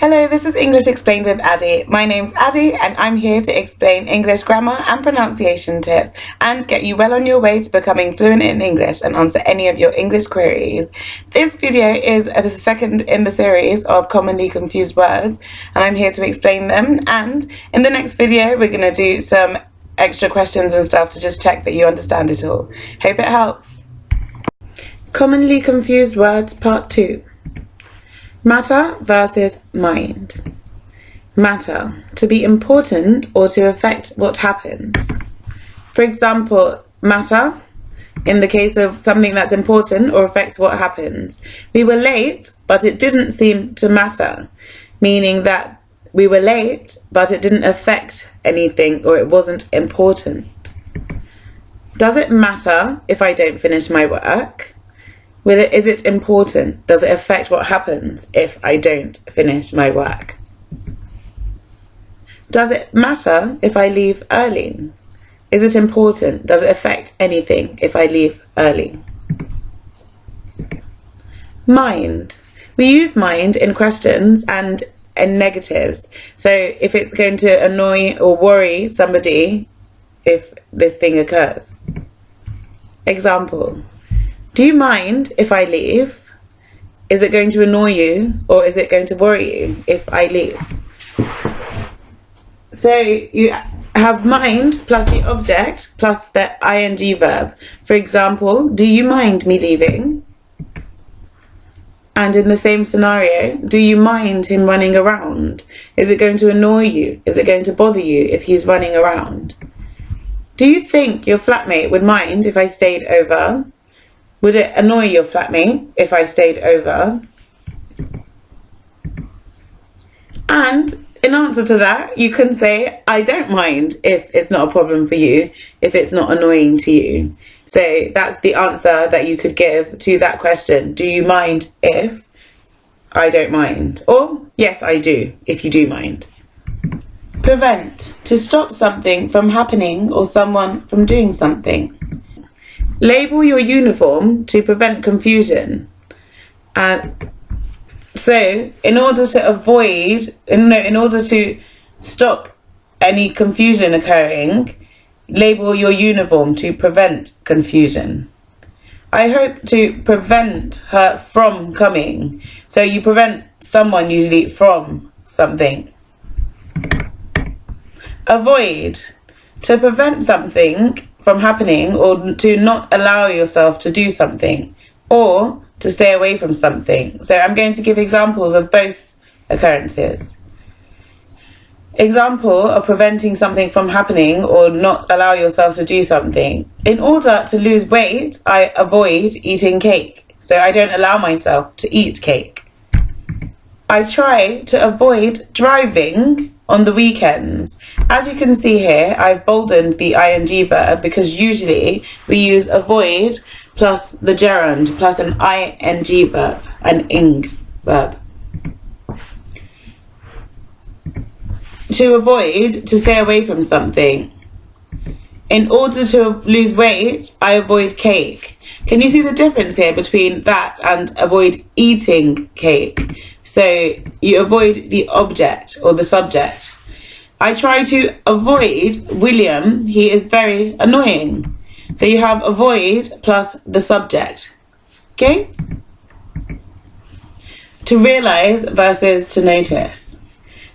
Hello, this is English Explained with Addie. My name's Addie and I'm here to explain English grammar and pronunciation tips and get you well on your way to becoming fluent in English and answer any of your English queries. This video is the second in the series of commonly confused words and I'm here to explain them, and in the next video we're going to do some extra questions and stuff to just check that you understand it all. Hope it helps. Commonly confused words part 2. Matter versus mind. Matter, to be important or to affect what happens. For example, matter, in the case of something that's important or affects what happens. We were late, but it didn't seem to matter, meaning that we were late, but it didn't affect anything or it wasn't important. Does it matter if I don't finish my work? Is it important? Does it affect what happens if I don't finish my work? Does it matter if I leave early? Is it important? Does it affect anything if I leave early? Mind. We use mind in questions and in negatives. So if it's going to annoy or worry somebody if this thing occurs. Example. Do you mind if I leave? Is it going to annoy you or is it going to worry you if I leave? So you have mind plus the object plus the ing verb. For example, do you mind me leaving? And in the same scenario, do you mind him running around? Is it going to annoy you? Is it going to bother you if he's running around? Do you think your flatmate would mind if I stayed over? Would it annoy your flatmate if I stayed over? And in answer to that, you can say, I don't mind if it's not a problem for you, if it's not annoying to you. So that's the answer that you could give to that question. Do you mind if? I don't mind. Or, yes, I do, if you do mind. Prevent, to stop something from happening or someone from doing something. Label your uniform to prevent confusion. So in order to stop any confusion occurring, label your uniform to prevent confusion. I hope to prevent her from coming. So you prevent someone usually from something. Avoid, to prevent something from happening or to not allow yourself to do something or to stay away from something. So I'm going to give examples of both occurrences. Example of preventing something from happening or not allow yourself to do something. In order to lose weight, I avoid eating cake. So I don't allow myself to eat cake. I try to avoid driving on the weekends. As you can see here, I've boldened the ing verb because usually we use avoid plus the gerund plus an ing verb, an ing verb. To avoid, to stay away from something. In order to lose weight, I avoid cake. Can you see the difference here between that and avoid eating cake? So you avoid the object or the subject. I try to avoid William. He is very annoying. So you have avoid plus the subject. Okay? To realize versus to notice.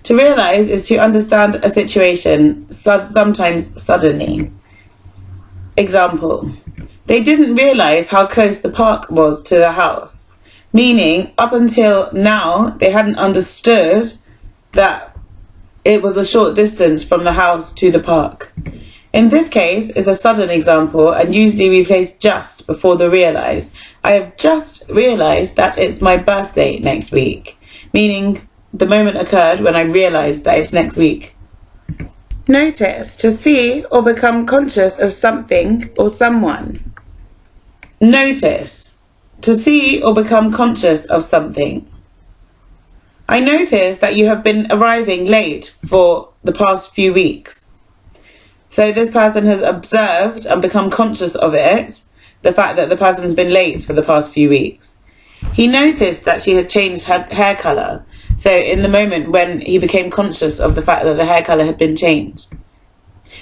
To realize is to understand a situation, sometimes suddenly. Example. They didn't realize how close the park was to the house. Meaning, up until now, they hadn't understood that it was a short distance from the house to the park. In this case, it's a sudden example, and usually we place just before the realize. I have just realized that it's my birthday next week, meaning the moment occurred when I realized that it's next week. Notice, to see or become conscious of something or someone. Notice. To see or become conscious of something. I notice that you have been arriving late for the past few weeks. So this person has observed and become conscious of it, the fact that the person's been late for the past few weeks. He noticed that she has changed her hair colour. So in the moment when he became conscious of the fact that the hair colour had been changed,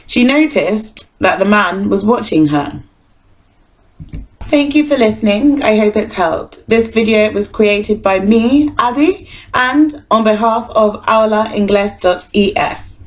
she noticed that the man was watching her. Thank you for listening. I hope it's helped. This video was created by me, Addie, and on behalf of Aula Inglés.es.